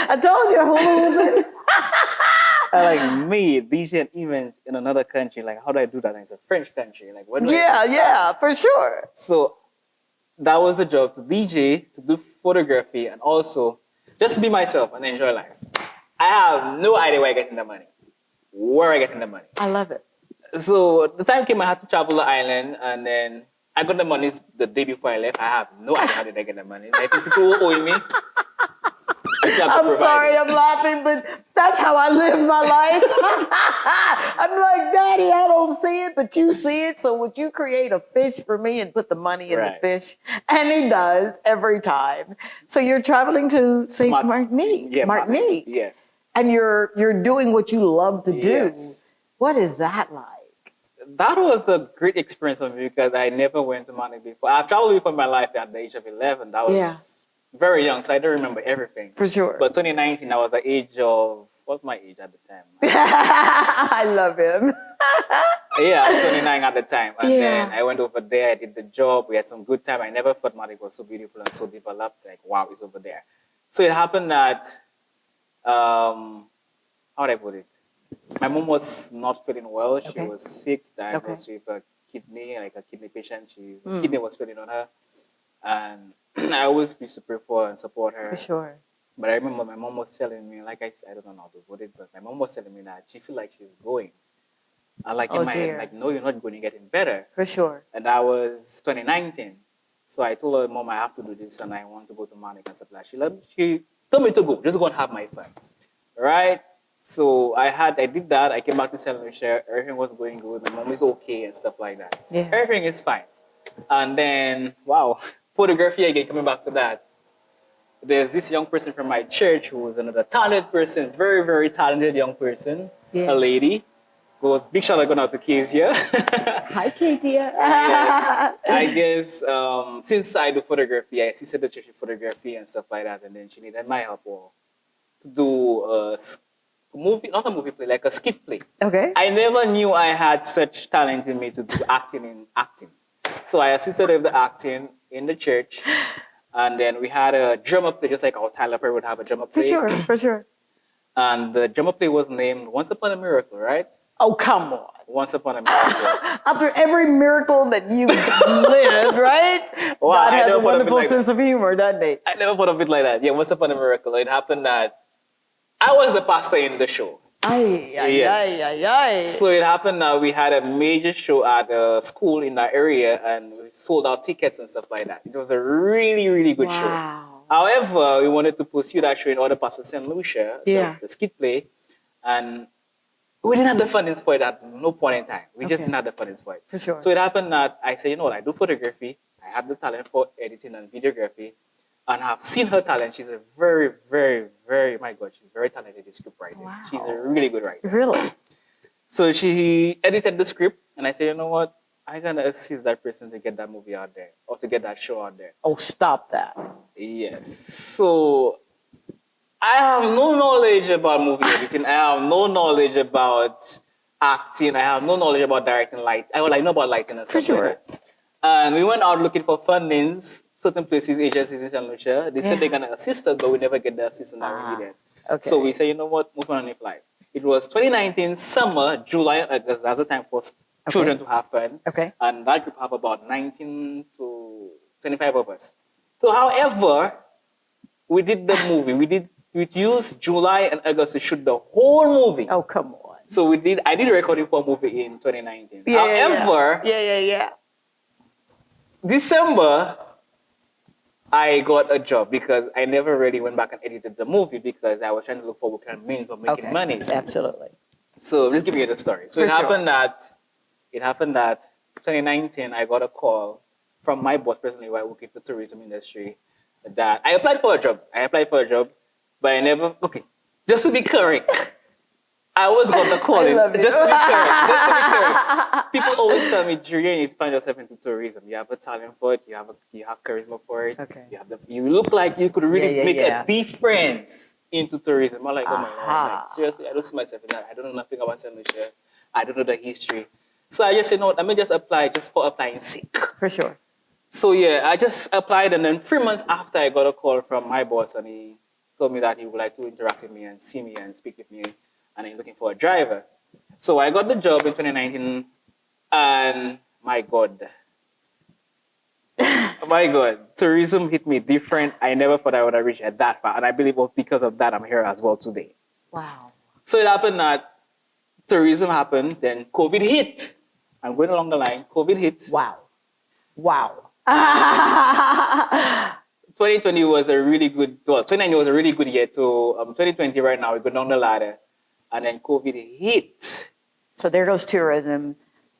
I told you, hold on. I like made DJ events in another country. Like, how do I do that? It's a French country. Like, what do I do? Yeah, for sure. So that was the job, to DJ, to do photography, and also just be myself and enjoy life. I have no idea where I'm getting the money. Where I'm getting the money. I love it. So the time came I had to travel the island, and then I got the money the day before I left. I have no idea how did I get the money. Like, people were owing me. I'm sorry, I'm laughing, but that's how I live my life. I'm like, Daddy, I don't don't see it, but you see it. So would you create a fish for me and put the money in the Right. fish? And he does every time. So you're traveling to St. Martinique. Yeah, Martinique. Yes. And you're doing what you love to do. Yes. What is that like? That was a great experience for me because I never went to Martinique before. I've traveled before in my life at the age of 11. That was Yeah. very young, so I don't remember everything. For sure. But 2019, I was the age of, what's my age at the time? I love him. Yeah, I was 29 at the time. And Yeah. then I went over there, I did the job, we had some good time. I never thought Martinique was so beautiful and so developed. Like, wow, it's over there. So it happened that, how would I put it? My mom was not feeling well. She Okay. was sick, diagnosed with a kidney, like a kidney patient. Mm. Kidney was failing on her. And I always used to pray for her and support her. For sure. But I remember my mom was telling me, like I don't know how to put it, but my mom was telling me that she feel like she's going. And like Oh, in my dear. head, like, no, you're not going, you're getting better. For sure. And that was 2019. So I told her, Mom, I have to do this and I want to go to Monica and stuff like that. She told me to go, just go and have my fun. Right? So I did that. I came back to St. Lucia. Everything was going good. My mom is okay and stuff like that. Yeah. Everything is fine. And then, wow, photography again, coming back to that. There's this young person from my church who was another talented person, very, very talented young person, Yeah. a lady. Goes big shout out going out to Kezia. Hi, Kezia. Yes. I guess since I do photography, I assisted the church in photography and stuff like that, and then she needed my help to do a movie, not a movie play, like a skit play. Okay. I never knew I had such talent in me to do acting. So I assisted with the acting in the church, and then we had a drama play, just like our Tyler Perry would have a drama For play. sure. For sure. And the drama play was named Once Upon a Miracle, right? Oh, come on. Once Upon a Miracle. After every miracle that you lived, right? Wow, God I has never a thought of it wonderful like sense of humor, doesn't he? I never thought of it like that. Yeah, Once Upon a Miracle. It happened that I was the pastor in the show. Ay, ay, Yes. ay, ay, ay. So it happened that we had a major show at a school in that area and we sold out tickets and stuff like that. It was a really, really good show. Wow. However, we wanted to pursue that show in order to St. Lucia, Yeah. the skit play, and we didn't have the fundings for it at no point in time. We just Okay. didn't have the fundings for it. For sure. So it happened that I said, you know what, I do photography. I have the talent for editing and videography. And I've seen her talent. She's a very, very, very, my God, she's very talented in script writing. Wow. She's a really good writer. Really? So she edited the script, and I said, you know what, I'm going to assist that person to get that movie out there, or to get that show out there. Oh, stop that. Yes. So I have no knowledge about movie editing. I have no knowledge about acting. I have no knowledge about directing light. I know about lighting and For stuff sure. like that. And we went out looking for fundings, certain places, agencies in St. Lucia. They said Yeah. they're going to assist us, but we never get the assistance that we needed. Okay. So we said, you know what, move on and live life. It was 2019 summer, July, August. That's the time for children to have fun. Okay. And that group have about 19 to 25 of us. So, however, we did the movie. We used July and August to shoot the whole movie. Oh, come on. So I did recording for a movie in 2019. Yeah, However, yeah. December, I got a job because I never really went back and edited the movie because I was trying to look for what kind of means of making Okay. money. Absolutely. So just give you the story. So For it sure. happened that 2019 I got a call from my boss personally who I work in the tourism industry that I applied for a job. But I never just to be correct. I always got the call I in. love you. Just to be correct. People always tell me, Gerian, you need to find yourself into tourism. You have a talent for it, you have charisma for it. Okay. You look like you could really make yeah. a difference into tourism. I'm like, oh my Aha. God, like, seriously, I don't see myself in that. I don't know nothing about St. Lucia. I don't know the history. So I just said, no, let me just apply just for applying sake. For sure. So yeah, I just applied, and then 3 months after I got a call from my boss, and he told me that he would like to interact with me and see me and speak with me, and he's looking for a driver. So I got the job in 2019, and my God, tourism hit me different. I never thought I would have reached that far, and I believe because of that I'm here as well today. Wow. So it happened that tourism happened, then COVID hit. I'm going along the line. COVID hit. Wow. 2020 was a really good, 2019 was a really good year. So 2020 right now, we're going down the ladder. And then COVID hit. So there goes tourism.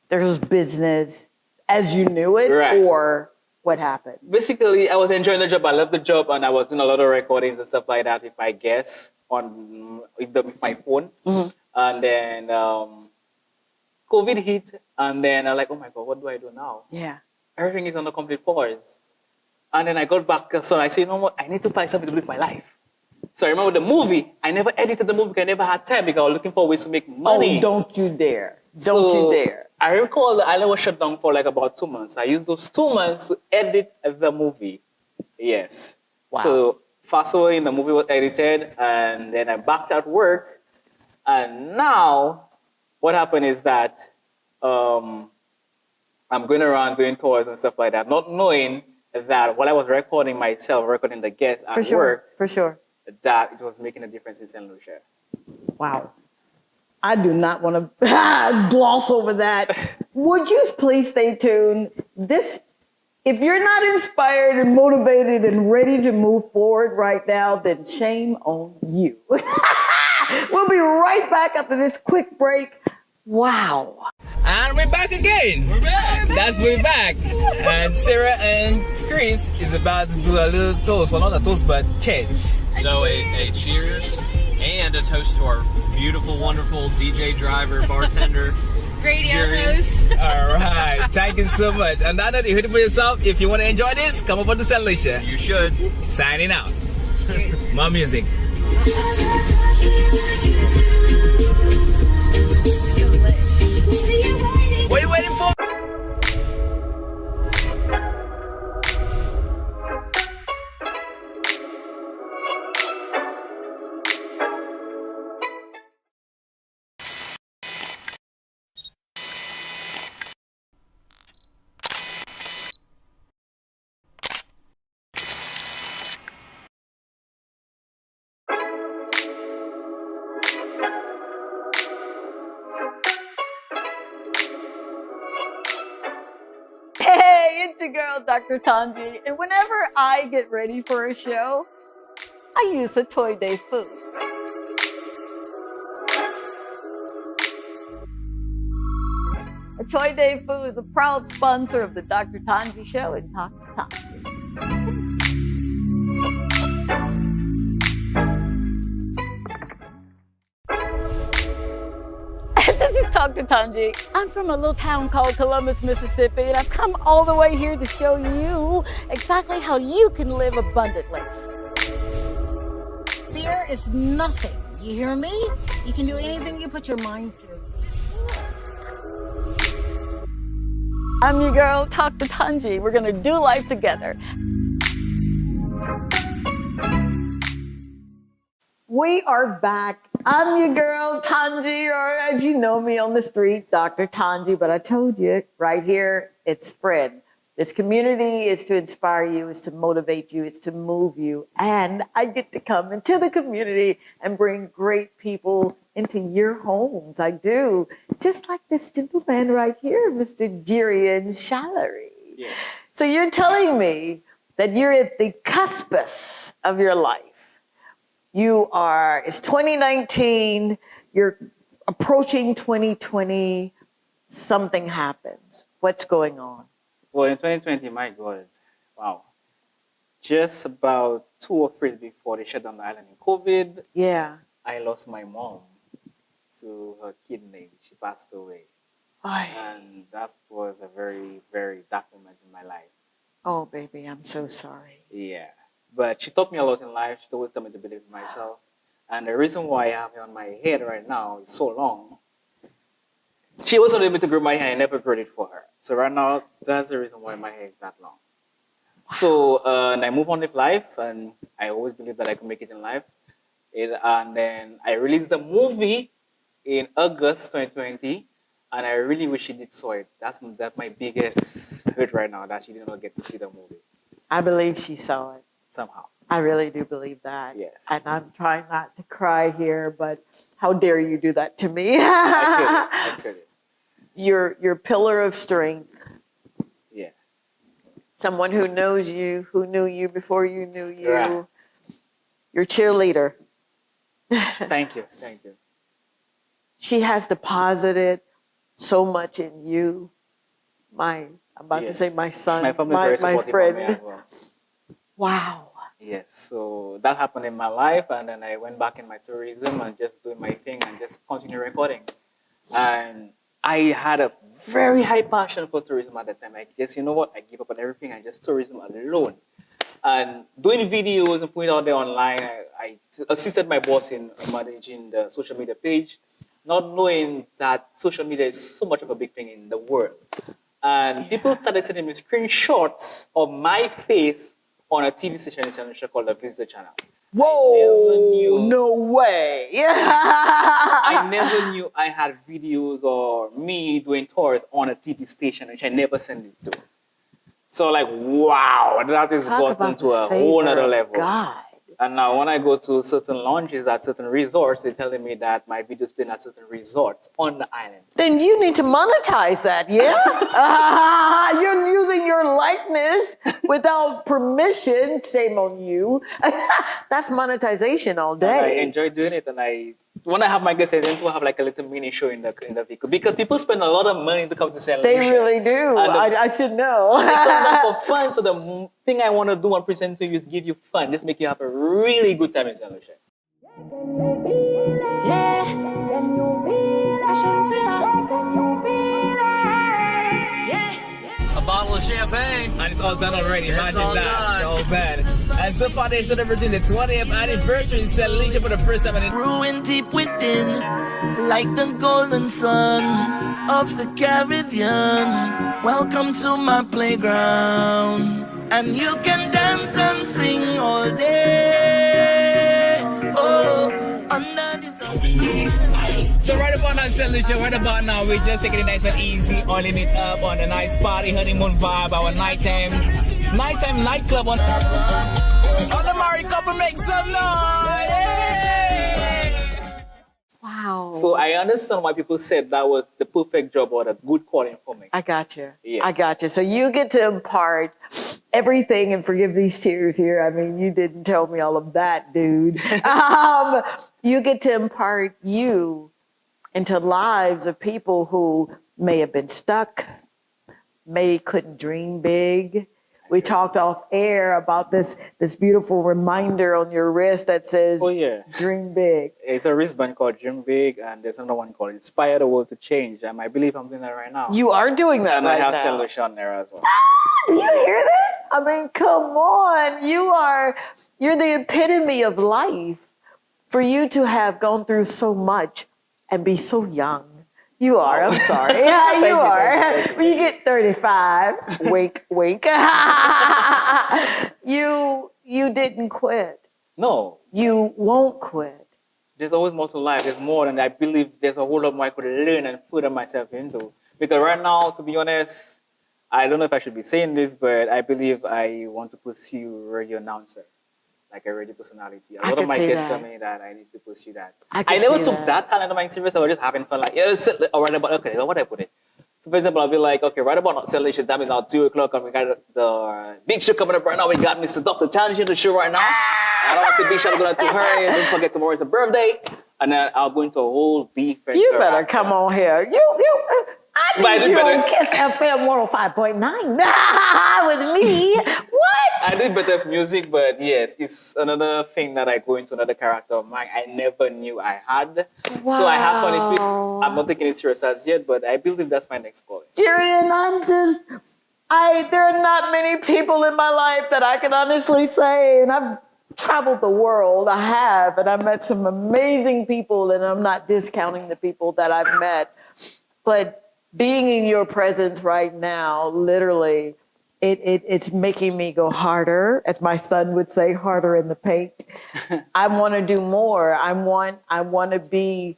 There's business as you knew it, Right. or what happened? Basically, I was enjoying the job. I loved the job, and I was doing a lot of recordings and stuff like that with my guests with my phone. And then COVID hit, and then I'm like, oh my God, what do I do now? Yeah. Everything is on a complete pause. And then I got back, so I said, you know what, I need to find something to do with my life. So I remember the movie. I never edited the movie because I never had time because I was looking for ways to make money. Oh, don't you dare. Don't you dare. I recall the island was shut down for like about 2 months. I used those 2 months to edit the movie. Yes. Wow. So fast forward, the movie was edited, and then I backed at work. And now, what happened is that I'm going around doing tours and stuff like that, not knowing that while I was recording myself, recording the guests at work, For sure. that it was making a difference in St. Lucia. Wow. I do not want to gloss over that. Would you please stay tuned? If you're not inspired and motivated and ready to move forward right now, then shame on you. We'll be right back after this quick break. Wow. And we're back again. We're back. And Sarah and Chris is about to do a little toast. Well, not a toast, but cheers. So a cheers and a toast to our beautiful, wonderful DJ, driver, bartender, Radio Gerian. host. All right. Thank you so much. And now that you heard it for yourself, if you want to enjoy this, come up on the St. Lucia. You should. Signing out. More music. What are you waiting for? Hey, it's your girl, Dr. Tongie. And whenever I get ready for a show, I use a Toy Day food. A Toy Day food is a proud sponsor of the Dr. Tongie Show and Talk to Tongie. This is Dr. Tongie. I'm from a little town called Columbus, Mississippi, and I've come all the way here to show you exactly how you can live abundantly. Fear is nothing. You hear me? You can do anything you put your mind to. I'm your girl, Dr. Tongie. We're gonna do life together. We are back. I'm your girl, Tongie, or as you know me on the street, Dr. Tongie. But I told you, right here, it's Fred. This community is to inspire you, is to motivate you, it's to move you. And I get to come into the community and bring great people into your homes. I do. Just like this gentleman right here, Mr. Gerian Charlery. Yes. So you're telling me that you're at the cuspus of your life. It's 2019, you're approaching 2020, something happens. What's going on? Well, in 2020, my God, wow. Just about 2 or 3 before they shut down the island in COVID, Yeah. I lost my mom to her kidney. She passed away. And that was a very, very dark moment in my life. Oh, baby, I'm so sorry. Yeah. But she taught me a lot in life. She always told me to believe in myself. And the reason why I have it on my head right now is so long. She wasn't able to grow my hair. I never grew it for her. So right now, that's the reason why my hair is that long. So and I move on with life, and I always believe that I can make it in life. And then I released the movie in August 2020, and I really wish she did saw it. That's my biggest hurt right now, that she did not get to see the movie I believe she saw it. somehow. I really do believe that. Yes. And I'm trying not to cry here, but how dare you do that to me? I feel it. Your pillar of strength. Yeah. Someone who knows you, who knew you before you knew you. Right. Your cheerleader. Thank you. Thank you. She has deposited so much in you. I'm about to say my son, My family is very my supportive of me friend. as well. Wow. Yes, so that happened in my life, and then I went back in my tourism and just doing my thing and just continue recording. And I had a very high passion for tourism at the time. I guess, you know what, I gave up on everything and just tourism alone. And doing videos and putting it out there online, I assisted my boss in managing the social media page, not knowing that social media is so much of a big thing in the world. And people started sending me screenshots of my face on a TV station in San Lucia called the Visitor Channel. Whoa! No way! I never knew I had videos or me doing tours on a TV station, which I never sent it to. So like, wow, that has gotten to a whole other level. God. And now when I go to certain lounges at certain resorts, they're telling me that my video's been at certain resorts on the island. Then you need to monetize that, yeah? You're using your likeness without permission. Shame on you. That's monetization all day. And I enjoy doing it, and when I have my guests, I tend to have like a little mini show in the vehicle because people spend a lot of money to come to San Lucia. They really do. I should know. They come for fun. So the thing I want to do and present to you is give you fun, just make you have a really good time in San Lucia. Yeah, I shouldn't say A bottle of champagne. And it's all done already. Imagine all that. done. Oh man. And so far they celebrating the 20th anniversary in St. Lucia for the first time. Brewing deep within, like the golden sun of the Caribbean. Welcome to my playground, and you can dance and sing all day. Oh, under the sun. So right about now, St. Lucia, right about now, we're just taking it nice and easy, oiling it up on a nice party, honeymoon vibe, our nighttime nightclub on the married couple, make some noise! Wow. So I understand why people said that was the perfect job or the good calling for me. I got you. Yes. I got you. So you get to impart everything, and forgive these tears here. I mean, you didn't tell me all of that, dude. You get to impart you into lives of people who may have been stuck, couldn't dream big. We talked off air about this beautiful reminder on your wrist that says, Oh, yeah. dream big. It's a wristband called Dream Big, and there's another one called Inspire the World to Change. And I believe I'm doing that right now. You are doing that and right I have now. St. Lucia on there as well. Do you hear this? I mean, come on. You're the epitome of life. For you to have gone through so much and be so young. You are, I'm sorry. Yeah, you are. When you get 35, wink, wink. You didn't quit. No. You won't quit. There's always more to life. There's more, and I believe there's a whole lot more I could learn and put myself into. Because right now, to be honest, I don't know if I should be saying this, but I believe I want to pursue radio announcer, like a radio personality. A lot of my guests tell me that I need to pursue that. I never took that talent of mine serious. I was just having fun, like, right about, okay, what I put it. So for example, I'll be like, okay, right about celebration time is now 2 o'clock, and we got the big show coming up right now. We got Mr. Dr. Tongie on the show right now. I don't want to say big shout out to her. Don't forget tomorrow is her birthday. And then I'll go into a whole beef. You better come on here. I need you on Kiss FM 105.9 with me. What? I did better music, but yes, it's another thing that I go into another character of mine I never knew I had. Wow. So I have fun. I'm not taking it serious as yet, but I believe that's my next calling. Gerian, there are not many people in my life that I can honestly say, and I've traveled the world, I have, and I've met some amazing people, and I'm not discounting the people that I've met, but being in your presence right now, literally, it's making me go harder, as my son would say, harder in the paint. I want to do more. I want to be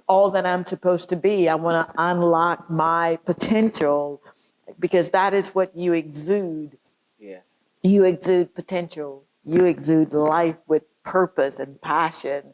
all that I'm supposed to be. I want to unlock my potential, because that is what you exude. Yes. You exude potential. You exude life with purpose and passion.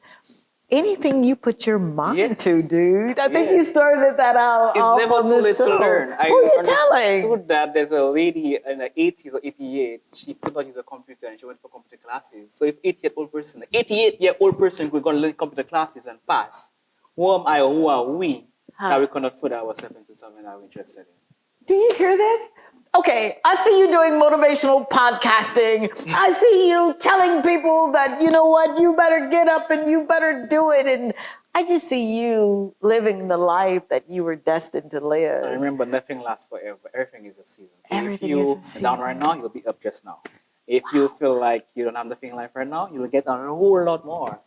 Anything you put your mind to, dude. I think you started that out. It's never too late to learn. Who are you telling? So that there's a lady in the 80s or 88, she could not use a computer and she went for computer classes. So if 88-year-old person could go and learn computer classes and pass, who am I or who are we? that we cannot put ourselves into something that we're interested in. Do you hear this? Okay, I see you doing motivational podcasting. I see you telling people that, you know what, you better get up and you better do it. And I just see you living the life that you were destined to live. I remember nothing lasts forever. Everything is a season. So Everything if is a you're season. down right now, you'll be up just now. If you feel like you don't have nothing in life right now, you'll get down a whole lot more.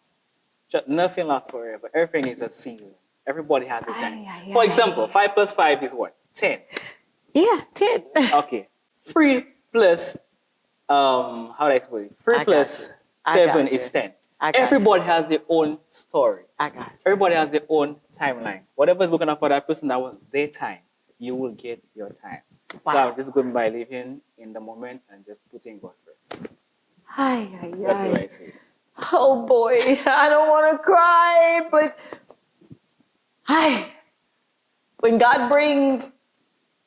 Just nothing lasts forever. Everything is a season. Everybody has a time. For example, 5 plus 5 is what? 10. Yeah, 10. Okay. 3 plus, how do I explain it? 3 I plus got you. 7 I got is 10. I got Everybody has their own story. I got you. Everybody has their own timeline. Whatever is working out for that person, that was their time. You will get your time. Wow. So I'm just going by living in the moment and just putting God first. Ay, ay, That's the way ay. I see it. Oh boy, I don't want to cry, but when God brings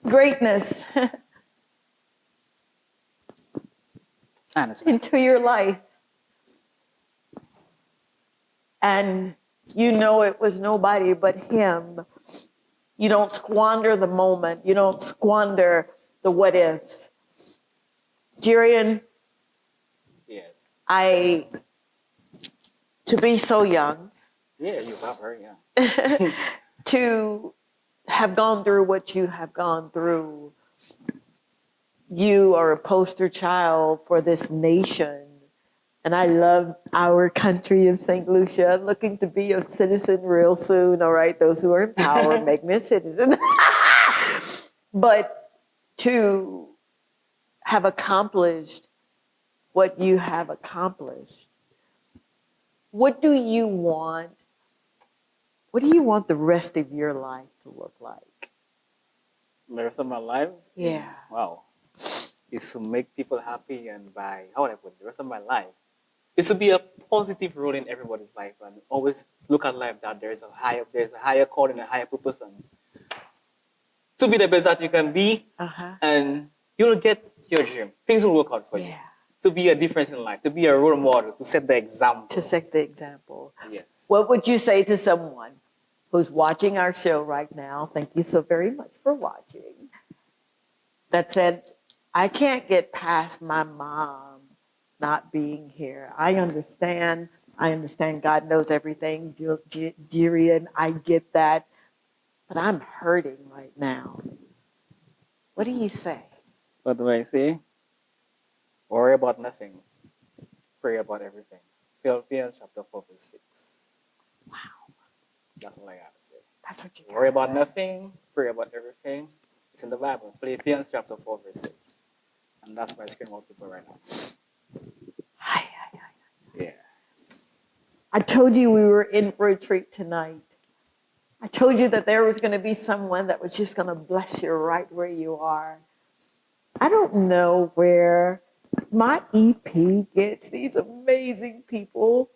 greatness I understand. into your life, and you know it was nobody but Him, you don't squander the moment. You don't squander the what ifs. Gerian, Yes. To be so young, Yeah, you are very young. to have gone through what you have gone through, you are a poster child for this nation. And I love our country of St. Lucia. I'm looking to be a citizen real soon. All right, those who are in power, make me a citizen. But to have accomplished what you have accomplished, what do you want? What do you want the rest of your life to look like? The rest of my life? Yeah. Wow. Is to make people happy, and by, how would I put it, the rest of my life is to be a positive role in everybody's life, and always look at life that there's a higher calling, a higher purpose, and to be the best that you can be, and you'll get your dream. Things will work out for you. Yeah. To be a difference in life, to be a role model, to set the example. To set the example. Yes. What would you say to someone who's watching our show right now? Thank you so very much for watching. That said, I can't get past my mom not being here. I understand. God knows everything. Gerian, I get that. But I'm hurting right now. What do you say? What do I say? Worry about nothing. Pray about everything. Philippians chapter 4, verse 6. Wow. That's all I got to say. That's what you got. Worry about nothing. Pray about everything. It's in the Bible. Philippians chapter 4, verse 6. And that's my screen wallpaper right now. Yeah. I told you we were in for a treat tonight. I told you that there was going to be someone that was just going to bless you right where you are. I don't know where my EP gets these amazing people,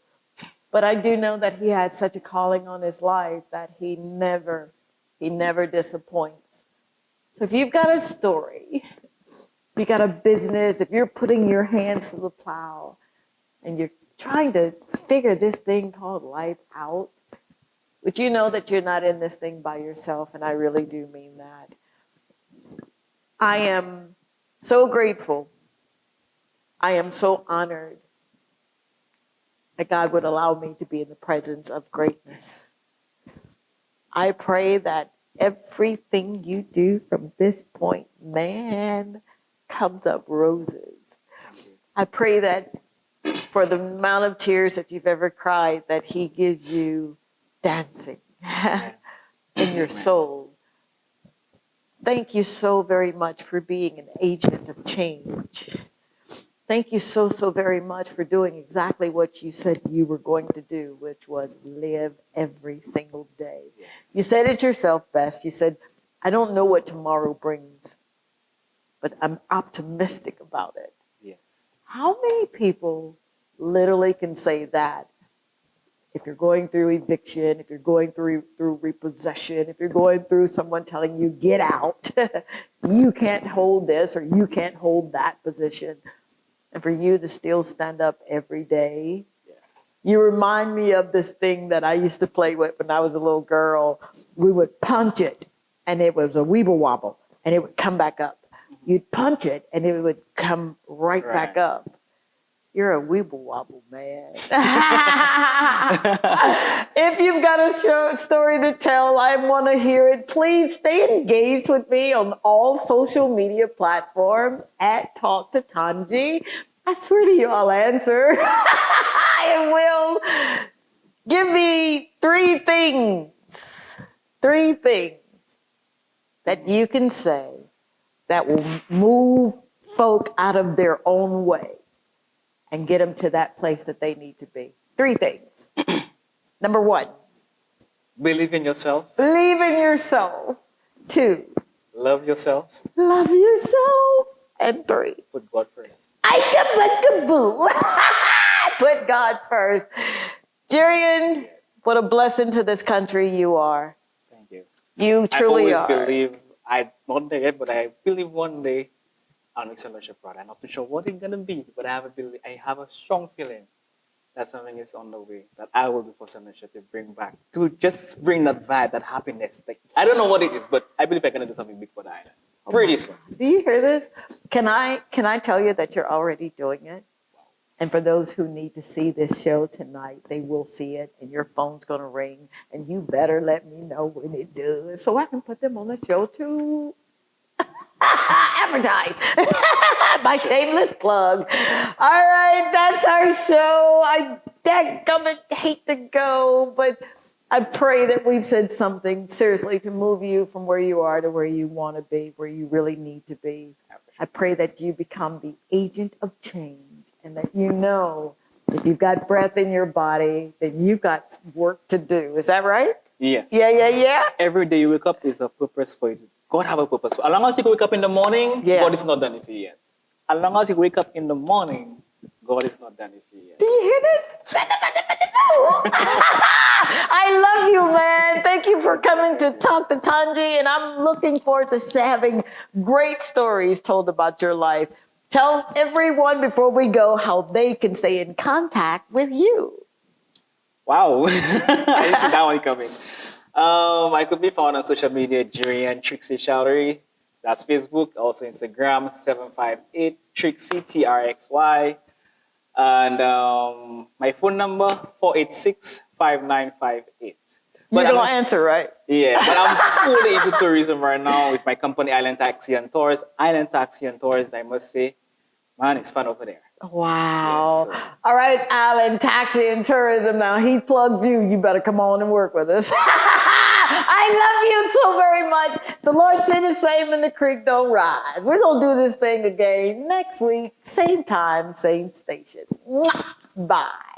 but I do know that he has such a calling on his life that he never disappoints. So if you've got a story, if you got a business, if you're putting your hands to the plow and you're trying to figure this thing called life out, but you know that you're not in this thing by yourself, and I really do mean that. I am so grateful. I am so honored that God would allow me to be in the presence of greatness. I pray that everything you do from this point, man, comes up roses. I pray that for the amount of tears that you've ever cried, that He gives you dancing in your soul. Thank you so very much for being an agent of change. Thank you so very much for doing exactly what you said you were going to do, which was live every single day. Yes. You said it yourself best. You said, I don't know what tomorrow brings, but I'm optimistic about it. Yes. How many people literally can say that? If you're going through eviction, if you're going through repossession, if you're going through someone telling you, get out, you can't hold this or you can't hold that position. And for you to still stand up every day. Yes. You remind me of this thing that I used to play with when I was a little girl. we would punch it, and it was a weeble wobble, and it would come back up. You'd punch it, and it would come right back up. You're a weeble wobble, man. If you've got a story to tell, I want to hear it. Please stay engaged with me on all social media platforms at Talk to Tongie. I swear to you, I'll answer. I will. Give me 3 things that you can say that will move folk out of their own way and get them to that place that they need to be. 3 things. Number 1. Believe in yourself. Believe in yourself. 2. Love yourself. Love yourself. And 3. Put God first. I put God first. Gerian, what a blessing to this country you are. Thank you. You truly I are. always believe, not there yet, but I believe one day I'll make such a product. I'm not too sure what it's gonna be, but I have a strong feeling that something is on the way, that I will be for something to bring back, to just bring that vibe, that happiness. Like, I don't know what it is, but I believe I'm gonna do something big for the island. Pretty soon. Do you hear this? Can I tell you that you're already doing it? And for those who need to see this show tonight, they will see it, and your phone's going to ring, and you better let me know when it does so I can put them on the show to advertise. My shameless plug. All right, that's our show. I dadgummit hate to go, but I pray that we've said something seriously to move you from where you are to where you want to be, where you really need to be. I pray that you become the agent of change. And that you know, if you've got breath in your body, then you've got work to do. Is that right? Yes. Yeah. Every day you wake up is a purpose for you. God have a purpose. As long as you wake up in the morning, God is not done with you yet. As long as you wake up in the morning, God is not done with you yet. Do you hear this? I love you, man. Thank you for coming to Talk to Tongie, and I'm looking forward to having great stories told about your life. Tell everyone before we go how they can stay in contact with you. Wow. I didn't see that one coming. I could be found on social media, Gerian Charlery. That's Facebook, also Instagram, 758 Trixie, TRXY. And my phone number, 486-5958. You don't answer, right? Yeah, but I'm fully into tourism right now with my company, Island Taxi and Tours. Island Taxi and Tours, I must say, man, it's fun over there. Wow. Yes, all right, Island Taxi and Tourism. Now, he plugged you. You better come on and work with us. I love you so very much. The Lord said the same and the creek don't rise. We're going to do this thing again next week, same time, same station. Bye.